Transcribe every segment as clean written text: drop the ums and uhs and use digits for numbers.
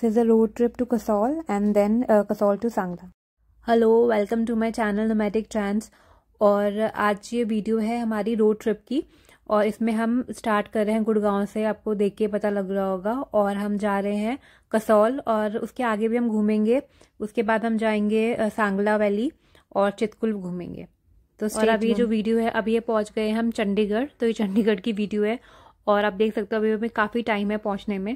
is a road trip to Kasol and then Kasol to Sangla. Hello, welcome to my channel nomadic trance. और आज ये video है हमारी road trip की और इसमें हम स्टार्ट कर रहे हैं गुड़गांव से, आपको देख के पता लग रहा होगा। और हम जा रहे हैं कसौल और उसके आगे भी हम घूमेंगे। उसके बाद हम जाएंगे सांगला वैली और चितकुल घूमेंगे। तो और अब ये जो वीडियो है, अब ये पहुंच गए हम चंडीगढ़। तो ये चंडीगढ़ की वीडियो है और आप देख सकते हो अभी हमें काफ़ी टाइम है पहुंचने में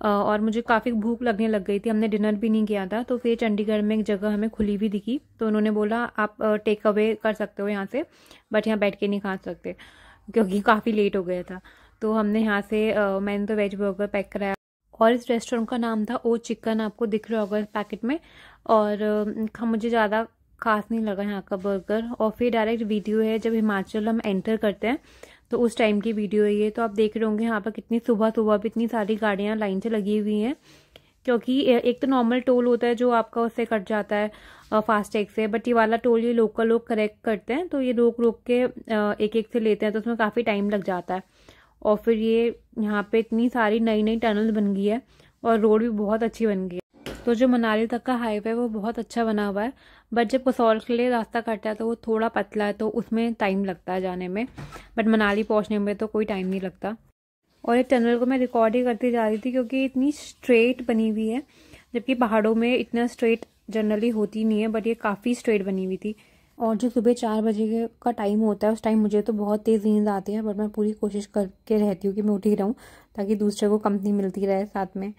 और मुझे काफ़ी भूख लगने लग गई थी। हमने डिनर भी नहीं किया था। तो फिर चंडीगढ़ में एक जगह हमें खुली भी दिखी, तो उन्होंने बोला आप टेक अवे कर सकते हो यहाँ से, बट यहाँ बैठ के नहीं खा सकते क्योंकि काफ़ी लेट हो गया था। तो हमने यहाँ से मैंने तो वेज बर्गर पैक कराया और इस रेस्टोरेंट का नाम था ओ चिकन, आपको दिख रहा होगा इस पैकेट में। और मुझे ज़्यादा खास नहीं लगा यहाँ का बर्गर। और फिर डायरेक्ट वीडियो है जब हिमाचल हम एंटर करते हैं तो उस टाइम की वीडियो है ये। तो आप देख रहे होंगे यहाँ पर कितनी सुबह सुबह भी इतनी सारी गाड़ियाँ लाइन से लगी हुई हैं, क्योंकि एक तो नॉर्मल टोल होता है जो आपका उससे कट जाता है फास्टैग से, बट ये वाला टोल ये लोकल लोग करेक्ट करते हैं, तो ये रोक रोक के एक एक से लेते हैं, तो उसमें काफ़ी टाइम लग जाता है। और फिर ये यहाँ पे इतनी सारी नई नई टनल बन गई है और रोड भी बहुत अच्छी बन गई है। तो जो मनाली तक का हाईवे वो बहुत अच्छा बना हुआ है, बट जब कसौल के लिए रास्ता कटता है तो वो थोड़ा पतला है, तो उसमें टाइम लगता है जाने में, बट मनाली पहुंचने में तो कोई टाइम नहीं लगता। और एक टनल को मैं रिकॉर्ड ही करती जा रही थी क्योंकि इतनी स्ट्रेट बनी हुई है, जबकि पहाड़ों में इतना स्ट्रेट जनरली होती नहीं है, बट ये काफ़ी स्ट्रेट बनी हुई थी। और जो सुबह 4 बजे का टाइम होता है उस टाइम मुझे तो बहुत तेज़ नींद आती है, बट मैं पूरी कोशिश करके रहती हूँ कि मैं उठी रहूँ ताकि दूसरे को कंपनी मिलती रहे साथ में।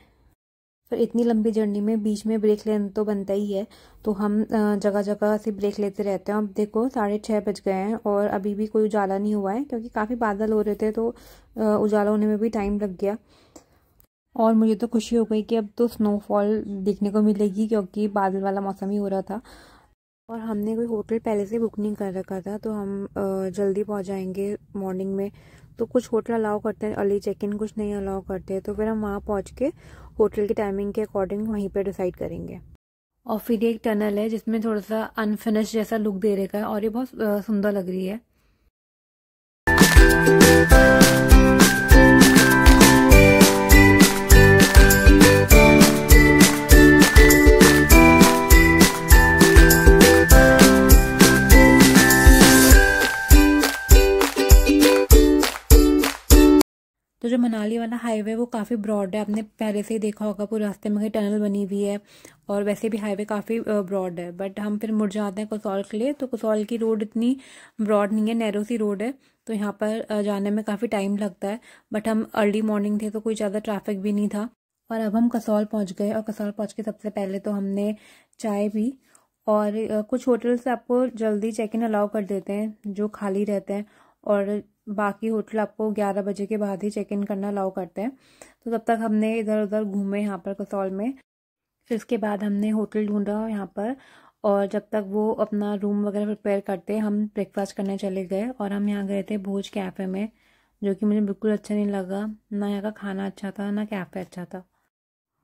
फिर इतनी लंबी जर्नी में बीच में ब्रेक लेना तो बनता ही है, तो हम जगह जगह से ब्रेक लेते रहते हैं। अब देखो 6:30 बज गए हैं और अभी भी कोई उजाला नहीं हुआ है, क्योंकि काफ़ी बादल हो रहे थे, तो उजाला होने में भी टाइम लग गया। और मुझे तो खुशी हो गई कि अब तो स्नोफॉल देखने को मिलेगी, क्योंकि बादल वाला मौसम ही हो रहा था। और हमने कोई होटल पहले से बुक नहीं कर रखा था, तो हम जल्दी पहुंच जाएंगे मॉर्निंग में। तो कुछ होटल अलाउ करते हैं अर्ली चेक इन, कुछ नहीं अलाउ करते, तो फिर हम वहाँ पहुँच के होटल की टाइमिंग के अकॉर्डिंग वहीं पर डिसाइड करेंगे। और फिर एक टनल है जिसमें थोड़ा सा अनफिनिश जैसा लुक दे रखा है और ये बहुत सुंदर लग रही है। तो जो मनाली वाला हाईवे वो काफ़ी ब्रॉड है, आपने पहले से ही देखा होगा, पूरे रास्ते में कहीं टनल बनी हुई है और वैसे भी हाईवे काफ़ी ब्रॉड है। बट हम फिर मुड़ जाते हैं कसौल के लिए, तो कसौल की रोड इतनी ब्रॉड नहीं है, नैरो सी रोड है, तो यहाँ पर जाने में काफ़ी टाइम लगता है। बट हम अर्ली मॉर्निंग थे तो कोई ज़्यादा ट्रैफिक भी नहीं था। और अब हम कसौल पहुँच गए और कसौल पहुँच के सबसे पहले तो हमने चाय पी। और कुछ होटल्स आपको जल्दी चेक इन अलाउ कर देते हैं जो खाली रहते हैं, और बाकी होटल आपको 11 बजे के बाद ही चेक इन करना अलाउ करते हैं। तो तब तक हमने इधर उधर घूमे यहाँ पर कसौल में। फिर इसके बाद हमने होटल ढूंढा यहाँ पर, और जब तक वो अपना रूम वगैरह प्रिपेयर करते हम ब्रेकफास्ट करने चले गए। और हम यहाँ गए थे भोज कैफ़े में, जो कि मुझे बिल्कुल अच्छा नहीं लगा, ना यहाँ का खाना अच्छा था ना कैफ़े अच्छा था।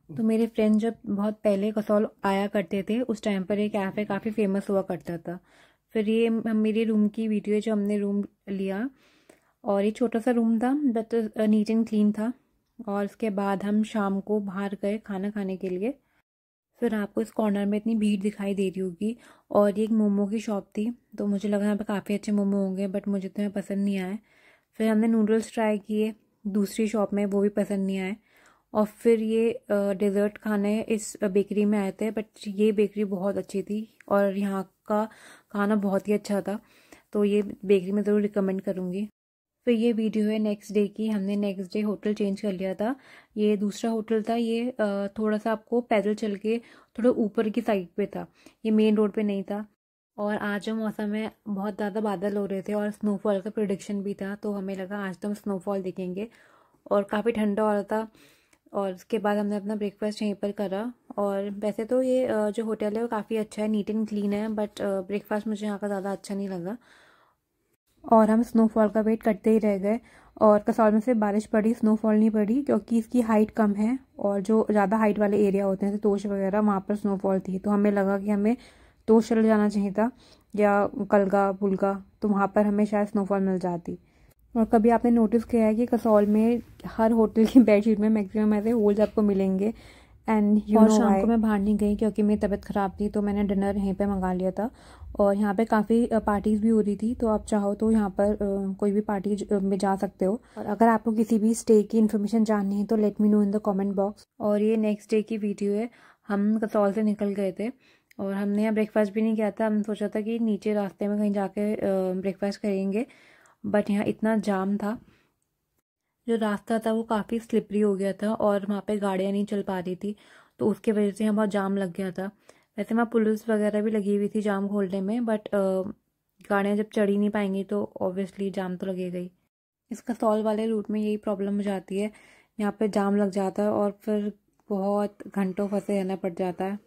तो मेरे फ्रेंड जब बहुत पहले कसौल आया करते थे उस टाइम पर ये कैफ़े काफ़ी फेमस हुआ करता था। फिर ये मेरे रूम की वीडियो है जो हमने रूम लिया, और ये छोटा सा रूम था बट नीट एंड क्लीन था। और उसके बाद हम शाम को बाहर गए खाना खाने के लिए। फिर आपको इस कॉर्नर में इतनी भीड़ दिखाई दे रही होगी, और ये एक मोमो की शॉप थी, तो मुझे लगा यहाँ पे काफ़ी अच्छे मोमो होंगे, बट मुझे तो यहाँ पसंद नहीं आए। फिर हमने नूडल्स ट्राई किए दूसरी शॉप में, वो भी पसंद नहीं आए। और फिर ये डेज़र्ट खाने इस बेकरी में आए थे, बट ये बेकरी बहुत अच्छी थी और यहाँ का खाना बहुत ही अच्छा था, तो ये बेकरी में ज़रूर रिकमेंड करूँगी। फिर ये वीडियो है नेक्स्ट डे की। हमने नेक्स्ट डे होटल चेंज कर लिया था। ये दूसरा होटल था, ये थोड़ा सा आपको पैदल चल के थोड़ा ऊपर की साइड पे था, ये मेन रोड पे नहीं था। और आज जो मौसम है बहुत ज़्यादा बादल हो रहे थे और स्नोफॉल का प्रेडिक्शन भी था, तो हमें लगा आज तो हम स्नोफॉल देखेंगे, और काफ़ी ठंडा हो रहा था। और उसके बाद हमने अपना ब्रेकफास्ट यहीं पर करा। और वैसे तो ये जो होटल है वो काफ़ी अच्छा है, नीट एंड क्लीन है, बट ब्रेकफास्ट मुझे यहाँ का ज़्यादा अच्छा नहीं लगा। और हम स्नोफॉल का वेट करते ही रह गए। और कसौल में से बारिश पड़ी, स्नोफॉल नहीं पड़ी, क्योंकि इसकी हाइट कम है, और जो ज़्यादा हाइट वाले एरिया होते हैं तोश वगैरह, वहाँ पर स्नोफॉल थी। तो हमें लगा कि हमें तोश चले जाना चाहिए था, या कलगा पुलगा, तो वहाँ पर हमें शायद स्नोफॉल मिल जाती। और कभी आपने नोटिस किया है कि कसौल में हर होटल की बेडशीट में मैक्सिमम ऐसे होल्स आपको मिलेंगे, एंड और शाम को मैं बाहर नहीं गई क्योंकि मेरी तबीयत ख़राब थी, तो मैंने डिनर यहीं पे मंगा लिया था। और यहाँ पे काफ़ी पार्टीज़ भी हो रही थी, तो आप चाहो तो यहाँ पर कोई भी पार्टी में जा सकते हो। और अगर आपको किसी भी स्टे की इन्फॉर्मेशन जाननी है तो let me know in the comment box. और ये नेक्स्ट डे की वीडियो है। हम कसौल से निकल गए थे और हमने यहाँ ब्रेकफास्ट भी नहीं किया था। हम सोचा था कि नीचे रास्ते में कहीं जाके ब्रेकफास्ट करेंगे, बट यहाँ इतना जाम था, जो रास्ता था वो काफ़ी स्लिपरी हो गया था और वहाँ पे गाड़ियाँ नहीं चल पा रही थी, तो उसके वजह से यहाँ बहुत जाम लग गया था। वैसे वहाँ पुलिस वगैरह भी लगी हुई थी जाम खोलने में, बट गाड़ियाँ जब चढ़ ही नहीं पाएंगी तो ऑब्वियसली जाम तो लगेगा ही। इस कसौल वाले रूट में यही प्रॉब्लम हो जाती है, यहाँ पे जाम लग जाता है और फिर बहुत घंटों फंसे रहना पड़ जाता है।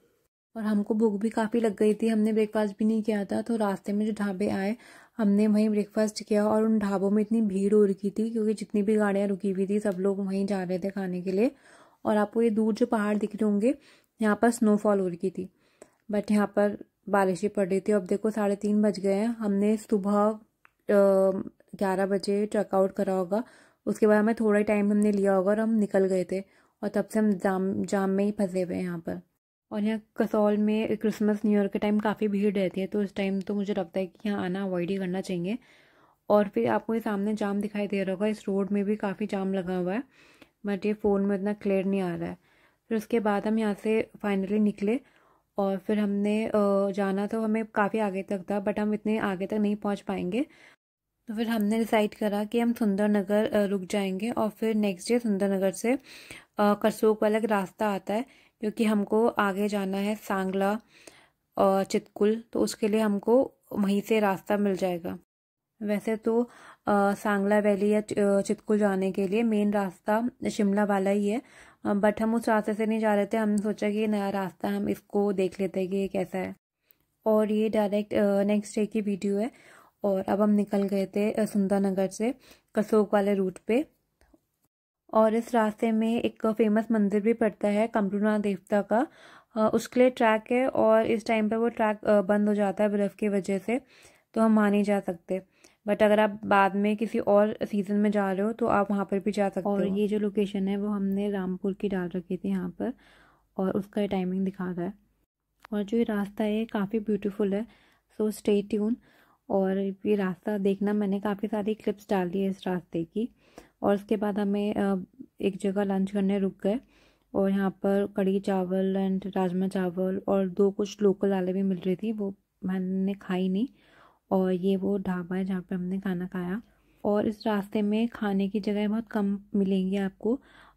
और हमको भूख भी काफ़ी लग गई थी, हमने ब्रेकफास्ट भी नहीं किया था, तो रास्ते में जो ढाबे आए हमने वहीं ब्रेकफास्ट किया। और उन ढाबों में इतनी भीड़ हो रखी थी क्योंकि जितनी भी गाड़ियाँ रुकी हुई थी सब लोग वहीं जा रहे थे खाने के लिए। और आपको ये दूर जो पहाड़ दिख रहे होंगे, यहाँ पर स्नोफॉल हो रखी थी, बट यहाँ पर बारिश ही पड़ रही थी। अब देखो 3:30 बज गए हैं। हमने सुबह 11 बजे चेकआउट करा होगा, उसके बाद हमें थोड़ा ही टाइम हमने लिया होगा और हम निकल गए थे। और तब से हम जाम में ही फंसे हुए हैं यहाँ पर। और यहाँ कसौल में क्रिसमस न्यू ईयर के टाइम काफ़ी भीड़ रहती है, तो इस टाइम तो मुझे लगता है कि यहाँ आना अवॉइड ही करना चाहिए। और फिर आपको ये सामने जाम दिखाई दे रहा होगा, इस रोड में भी काफ़ी जाम लगा हुआ है, बट ये फ़ोन में इतना क्लियर नहीं आ रहा है। फिर उसके बाद हम यहाँ से फाइनली निकले और फिर हमने जाना तो हमें काफ़ी आगे तक था, बट हम इतने आगे तक नहीं पहुँच पाएंगे, तो फिर हमने डिसाइड करा कि हम सुंदरनगर रुक जाएंगे और फिर नेक्स्ट डे सुंदरनगर से करसोग वाला एक रास्ता आता है, क्योंकि हमको आगे जाना है सांगला और चितकुल, तो उसके लिए हमको वहीं से रास्ता मिल जाएगा। वैसे तो सांगला वैली या चितकुल जाने के लिए मेन रास्ता शिमला वाला ही है, बट हम उस रास्ते से नहीं जा रहे थे। हमने सोचा कि ये नया रास्ता, हम इसको देख लेते हैं कि ये कैसा है। और ये डायरेक्ट नेक्स्ट डे की वीडियो है। और अब हम निकल गए थे सुंदरनगर से करसोग वाले रूट पे। और इस रास्ते में एक फेमस मंदिर भी पड़ता है कमरूनाथ देवता का, उसके लिए ट्रैक है और इस टाइम पर वो ट्रैक बंद हो जाता है बर्फ़ की वजह से, तो हम वहाँ नहीं जा सकते। बट अगर आप बाद में किसी और सीज़न में जा रहे हो तो आप वहाँ पर भी जा सकते हो। और ये जो लोकेशन है वो हमने रामपुर की डाल रखी थी यहाँ पर, और उसका टाइमिंग दिखा रहा है। और जो ये रास्ता है काफ़ी ब्यूटीफुल है, सो स्टे ट्यून। और ये रास्ता देखना, मैंने काफ़ी सारी क्लिप्स डाली है इस रास्ते की। और उसके बाद हमें एक जगह लंच करने रुक गए और यहाँ पर कढ़ी चावल एंड राजमा चावल और 2 कुछ लोकल दालें भी मिल रही थी, वो मैंने खाई नहीं। और ये वो ढाबा है जहाँ पे हमने खाना खाया। और इस रास्ते में खाने की जगह बहुत कम मिलेंगी आपको,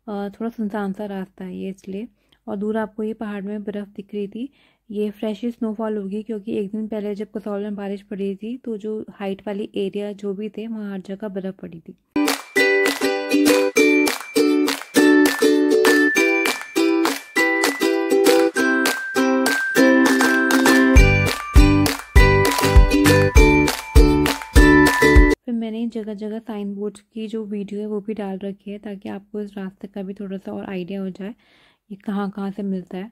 थोड़ा सुनसान सा रास्ता है ये इसलिए। और दूर आपको ये पहाड़ में बर्फ़ दिख रही थी, ये फ्रेश ही स्नोफॉल होगी, क्योंकि एक दिन पहले जब कसौल में बारिश पड़ी थी तो जो हाइट वाली एरिया जो भी थे वहाँ हर जगह बर्फ़ पड़ी थी। फिर मैंने जगह जगह साइन बोर्ड्स की जो वीडियो है वो भी डाल रखी है, ताकि आपको इस रास्ते का भी थोड़ा सा और आइडिया हो जाए ये कहाँ कहाँ से मिलता है।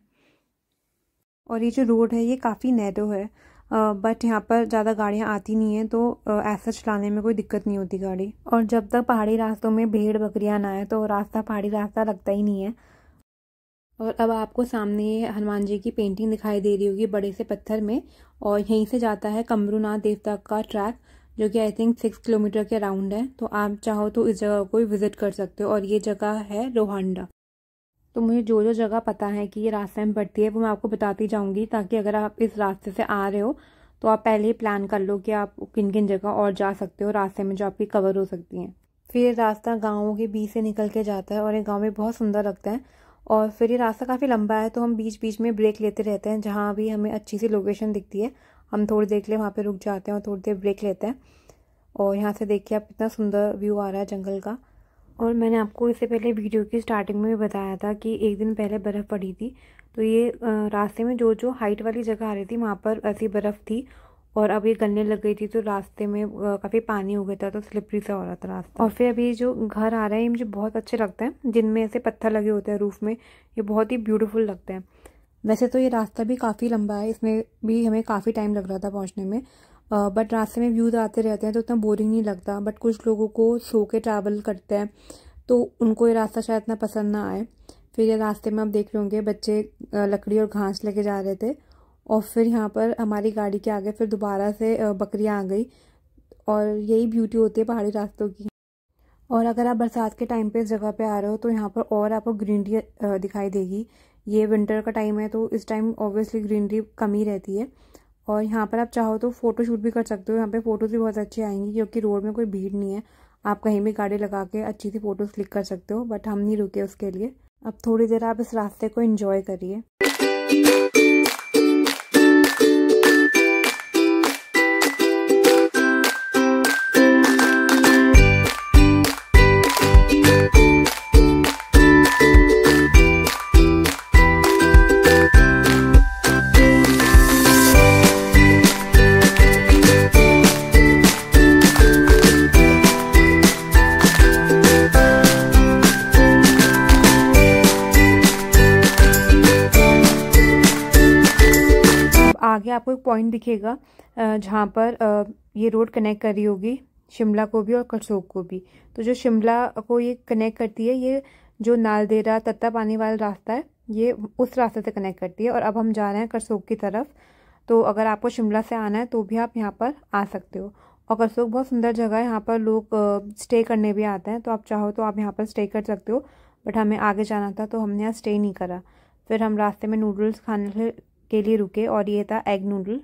और ये जो रोड है ये काफ़ी नैरो है, बट यहाँ पर ज़्यादा गाड़ियाँ आती नहीं हैं, तो ऐसा चलाने में कोई दिक्कत नहीं होती गाड़ी। और जब तक पहाड़ी रास्तों में भेड़ बकरियाँ ना आए तो रास्ता पहाड़ी रास्ता लगता ही नहीं है। और अब आपको सामने हनुमान जी की पेंटिंग दिखाई दे रही होगी बड़े से पत्थर में, और यहीं से जाता है कमरूनाथ देवता का ट्रैक, जो कि आई थिंक 6 किलोमीटर के अराउंड है। तो आप चाहो तो इस जगह को विज़िट कर सकते हो। और ये जगह है रोहांडा। तो मुझे जो जो जगह पता है कि ये रास्ते में पड़ती है वो मैं आपको बताती जाऊंगी, ताकि अगर आप इस रास्ते से आ रहे हो तो आप पहले ही प्लान कर लो कि आप किन किन जगह और जा सकते हो रास्ते में जो आपकी कवर हो सकती हैं। फिर ये रास्ता गाँवों के बीच से निकल के जाता है और ये गाँव भी बहुत सुंदर लगता है। और फिर ये रास्ता काफ़ी लंबा है, तो हम बीच बीच में ब्रेक लेते रहते हैं, जहाँ भी हमें अच्छी सी लोकेशन दिखती है हम थोड़ी देर के लिए वहाँ पर रुक जाते हैं और थोड़ी देर ब्रेक लेते हैं। और यहाँ से देखिए आप कितना सुंदर व्यू आ रहा है जंगल का। और मैंने आपको इससे पहले वीडियो की स्टार्टिंग में भी बताया था कि एक दिन पहले बर्फ़ पड़ी थी, तो ये रास्ते में जो जो हाइट वाली जगह आ रही थी वहाँ पर ऐसी बर्फ़ थी, और अब ये गलने लग गई थी, तो रास्ते में काफ़ी पानी हो गया था, तो स्लिपरी सा हो रहा था रास्ता। और फिर अभी जो घर आ रहे हैं ये मुझे बहुत अच्छे लगते हैं, जिनमें ऐसे पत्थर लगे होते हैं रूफ़ में, ये बहुत ही ब्यूटीफुल लगते हैं। वैसे तो ये रास्ता भी काफ़ी लंबा है, इसमें भी हमें काफ़ी टाइम लग रहा था पहुँचने में, बट रास्ते में व्यूज़ आते रहते हैं तो उतना बोरिंग नहीं लगता। बट कुछ लोगों को सो के ट्रैवल करते हैं तो उनको ये रास्ता शायद इतना पसंद ना आए। फिर ये रास्ते में आप देख रहे होंगे बच्चे लकड़ी और घास लेके जा रहे थे, और फिर यहाँ पर हमारी गाड़ी के आगे फिर दोबारा से बकरियाँ आ गई। और यही ब्यूटी होती है पहाड़ी रास्तों की। और अगर आप बरसात के टाइम पे इस जगह पे आ रहे हो तो यहाँ पर और आपको ग्रीनरी दिखाई देगी। ये विंटर का टाइम है तो इस टाइम ऑब्वियसली ग्रीनरी कम ही रहती है। और यहाँ पर आप चाहो तो फ़ोटो शूट भी कर सकते हो। यहाँ पे फ़ोटोज़ भी बहुत अच्छी आएंगी क्योंकि रोड में कोई भीड़ नहीं है। आप कहीं भी गाड़ी लगा के अच्छी सी फ़ोटोज़ क्लिक कर सकते हो, बट हम नहीं रुके उसके लिए। अब थोड़ी देर आप इस रास्ते को एंजॉय करिए। आगे आपको एक पॉइंट दिखेगा जहाँ पर ये रोड कनेक्ट कर रही होगी शिमला को भी और करसोग को भी। तो जो शिमला को ये कनेक्ट करती है, ये जो नालदेहरा तत्तापानी वाला रास्ता है, ये उस रास्ते से कनेक्ट करती है। और अब हम जा रहे हैं करसोग की तरफ। तो अगर आपको शिमला से आना है तो भी आप यहाँ पर आ सकते हो। और करसोग बहुत सुंदर जगह है, यहाँ पर लोग स्टे करने भी आते हैं, तो आप चाहो तो आप यहाँ पर स्टे कर सकते हो। बट हमें आगे जाना था तो हमने यहाँ स्टे नहीं करा। फिर हम रास्ते में नूडल्स खाने के लिए रुके और ये था एग नूडल।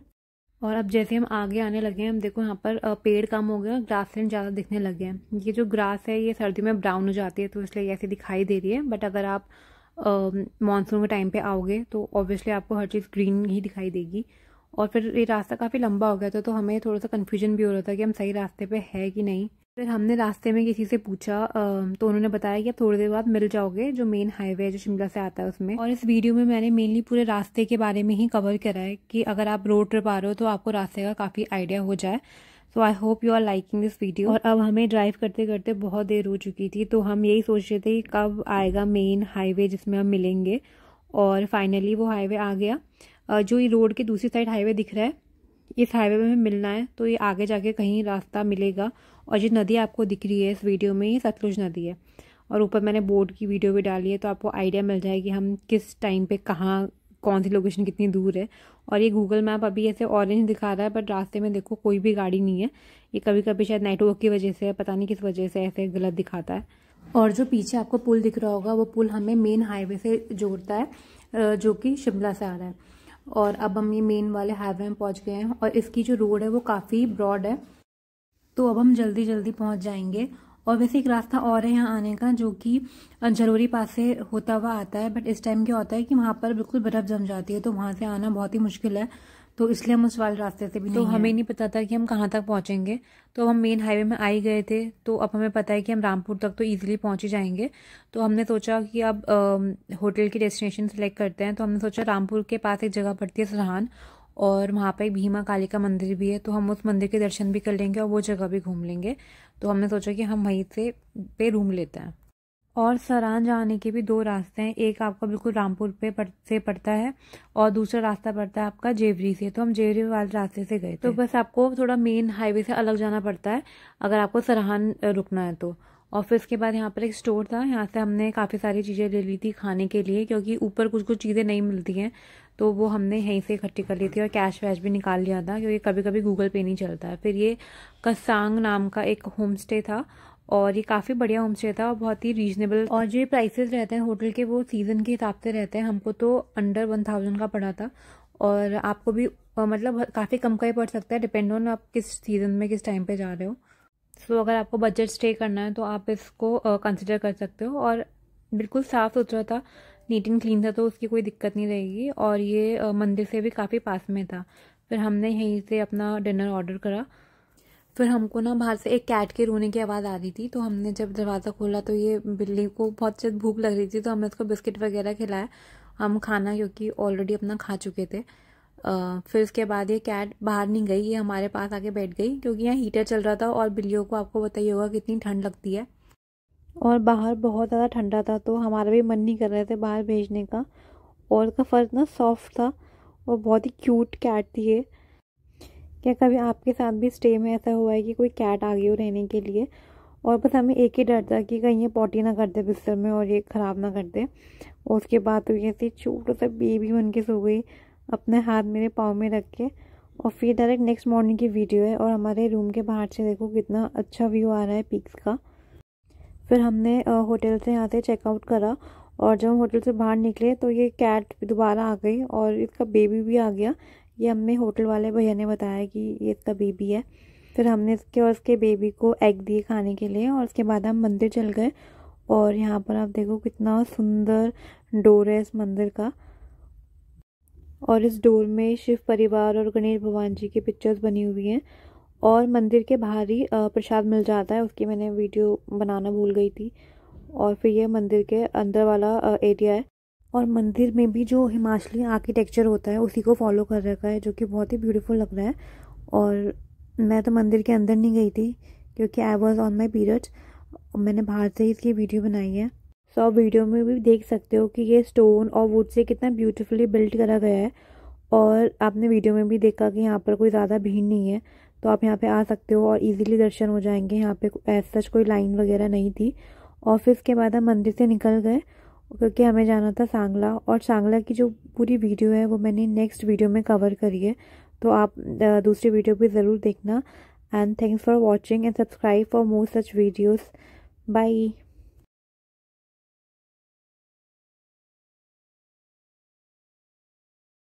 और अब जैसे हम आगे आने लगे हैं, हम देखो यहाँ पर पेड़ कम हो गए, ग्रासलैंड ज़्यादा दिखने लगे हैं। ये जो ग्रास है ये सर्दी में ब्राउन हो जाती है तो इसलिए ऐसे दिखाई दे रही है। बट अगर आप मानसून के टाइम पे आओगे तो ऑब्वियसली आपको हर चीज़ ग्रीन ही दिखाई देगी। और फिर ये रास्ता काफ़ी लंबा हो गया था तो हमें थोड़ा सा कन्फ्यूजन भी हो रहा था कि हम सही रास्ते पे है कि नहीं। फिर हमने रास्ते में किसी से पूछा तो उन्होंने बताया कि आप थोड़ी देर बाद मिल जाओगे जो मेन हाईवे है जो शिमला से आता है उसमें। और इस वीडियो में मैंने मेनली पूरे रास्ते के बारे में ही कवर करा है कि अगर आप रोड ट्रिप आ रहे हो तो आपको रास्ते का काफ़ी आइडिया हो जाए। So I hope you are liking this video. और अब हमें ड्राइव करते करते बहुत देर हो चुकी थी तो हम यही सोच रहे थे कि कब आएगा मेन हाईवे जिसमें हम मिलेंगे। और फाइनली वो हाईवे आ गया। जो ये रोड की दूसरी साइड हाईवे दिख रहा है, इस हाईवे में हमें मिलना है तो ये आगे जाके कहीं रास्ता मिलेगा। और जो नदी आपको दिख रही है इस वीडियो में, ये सतलुज नदी है। और ऊपर मैंने बोर्ड की वीडियो भी डाली है तो आपको आइडिया मिल जाएगी हम किस टाइम पे कहाँ, कौन सी लोकेशन कितनी दूर है। और ये गूगल मैप अभी ऐसे ऑरेंज दिखा रहा है बट रास्ते में देखो कोई भी गाड़ी नहीं है। ये कभी कभी शायद नेटवर्क की वजह से, पता नहीं किस वजह से ऐसे गलत दिखाता है। और जो पीछे आपको पुल दिख रहा होगा वो पुल हमें मेन हाईवे से जोड़ता है जो कि शिमला से आ रहा है। और अब हम ये मेन वाले हाईवे में पहुंच गए हैं और इसकी जो रोड है वो काफ़ी ब्रॉड है तो अब हम जल्दी जल्दी पहुंच जाएंगे। और वैसे एक रास्ता और है यहाँ आने का जो कि जलोरी पास से होता हुआ आता है, बट इस टाइम क्या होता है कि वहाँ पर बिल्कुल बर्फ़ जम जाती है तो वहाँ से आना बहुत ही मुश्किल है। तो इसलिए हम उस वाले रास्ते से भी नहीं, तो हमें नहीं पता था कि हम कहाँ तक पहुँचेंगे। तो हम मेन हाईवे में आ ही गए थे तो अब हमें पता है कि हम रामपुर तक तो ईजिली पहुँच ही जाएंगे। तो हमने सोचा कि अब होटल की डेस्टिनेशन सेलेक्ट करते हैं। तो हमने सोचा रामपुर के पास एक जगह पड़ती है सरहान, और वहाँ पर एक भीमा काली का मंदिर भी है तो हम उस मंदिर के दर्शन भी कर लेंगे और वो जगह भी घूम लेंगे। तो हमने सोचा कि हम वहीं से पे रूम लेते हैं। और सरहान जाने के भी दो रास्ते हैं, एक आपका बिल्कुल रामपुर से पड़ता है और दूसरा रास्ता पड़ता है आपका जेवरी से। तो हम जेवरी वाले रास्ते से गए थे। तो बस आपको थोड़ा मेन हाईवे से अलग जाना पड़ता है अगर आपको सरहान रुकना है तो। और फिर इसके बाद यहाँ पर एक स्टोर था, यहाँ से हमने काफ़ी सारी चीज़ें ले ली थी खाने के लिए क्योंकि ऊपर कुछ कुछ चीज़ें नहीं मिलती हैं तो वो हमने यहीं से इकट्ठी कर ली थी। और कैश वैश भी निकाल लिया था क्योंकि कभी कभी गूगल पे नहीं चलता है। फिर ये कसांग नाम का एक होम स्टे था और ये काफ़ी बढ़िया होम स्टे था और बहुत ही रीजनेबल। और जो प्राइसेस रहते हैं होटल के वो सीज़न के हिसाब से रहते हैं। हमको तो अंडर 1000 का पड़ा था और आपको भी मतलब काफ़ी कम का ही पड़ सकता है, डिपेंड ऑन आप किस सीज़न में किस टाइम पे जा रहे हो। सो अगर आपको बजट स्टे करना है तो आप इसको कंसिडर कर सकते हो। और बिल्कुल साफ़ सुथरा था, नीट एंड क्लीन था तो उसकी कोई दिक्कत नहीं रहेगी। और ये मंदिर से भी काफ़ी पास में था। फिर हमने यहीं से अपना डिनर ऑर्डर करा। फिर हमको ना बाहर से एक कैट के रोने की आवाज़ आ रही थी तो हमने जब दरवाज़ा खोला तो ये बिल्ली को बहुत ज़्यादा भूख लग रही थी तो हमने उसको बिस्किट वगैरह खिलाया। हम खाना क्योंकि ऑलरेडी अपना खा चुके थे। फिर उसके बाद ये कैट बाहर नहीं गई, ये हमारे पास आके बैठ गई क्योंकि यहाँ हीटर चल रहा था और बिल्लियों को आपको बताइए होगा कितनी ठंड लगती है और बाहर बहुत ज़्यादा ठंडा था तो हमारा भी मन नहीं कर रहे थे बाहर भेजने का। और उसका फर्श ना सॉफ्ट था और बहुत ही क्यूट कैट थी ये। क्या कभी आपके साथ भी स्टे में ऐसा हुआ है कि कोई कैट आ गई हो रहने के लिए और बस हमें एक ही डर था कि कहीं ये पॉटी ना कर दे बिस्तर में और ये ख़राब ना कर दे। और उसके बाद तो ये ऐसे छोटा सा बेबी बन के सो गई, अपने हाथ मेरे पाँव में रख के। और फिर डायरेक्ट नेक्स्ट मॉर्निंग की वीडियो है, और हमारे रूम के बाहर से देखो कितना अच्छा व्यू आ रहा है पीक्स का। फिर हमने होटल से यहाँ से चेकआउट करा, और जब हम होटल से बाहर निकले तो ये कैट दोबारा आ गई और इसका बेबी भी आ गया। ये हमें होटल वाले भैया ने बताया कि ये इसका बेबी है। फिर हमने इसके और इसके बेबी को एग दिए खाने के लिए, और उसके बाद हम मंदिर चल गए। और यहाँ पर आप देखो कितना सुंदर डोर है इस मंदिर का, और इस डोर में शिव परिवार और गणेश भगवान जी की पिक्चर्स बनी हुई हैं। और मंदिर के बाहर ही प्रसाद मिल जाता है, उसकी मैंने वीडियो बनाना भूल गई थी। और फिर ये मंदिर के अंदर वाला एरिया है, और मंदिर में भी जो हिमाचली आर्किटेक्चर होता है उसी को फॉलो कर रखा है, जो कि बहुत ही ब्यूटीफुल लग रहा है। और मैं तो मंदिर के अंदर नहीं गई थी क्योंकि I was on my periods, मैंने बाहर से ही इसकी वीडियो बनाई है। सो आप वीडियो में भी देख सकते हो कि ये स्टोन और वुड से कितना ब्यूटीफुली बिल्ड करा गया है। और आपने वीडियो में भी देखा कि यहाँ पर कोई ज़्यादा भीड़ नहीं है, तो आप यहाँ पे आ सकते हो और इजीली दर्शन हो जाएंगे। यहाँ पे ऐसा सच कोई लाइन वगैरह नहीं थी। और फिर इसके बाद हम मंदिर से निकल गए क्योंकि हमें जाना था सांगला, और सांगला की जो पूरी वीडियो है वो मैंने नेक्स्ट वीडियो में कवर करी है, तो आप दूसरी वीडियो भी ज़रूर देखना। And thanks for watching and subscribe for more such videos. Bye.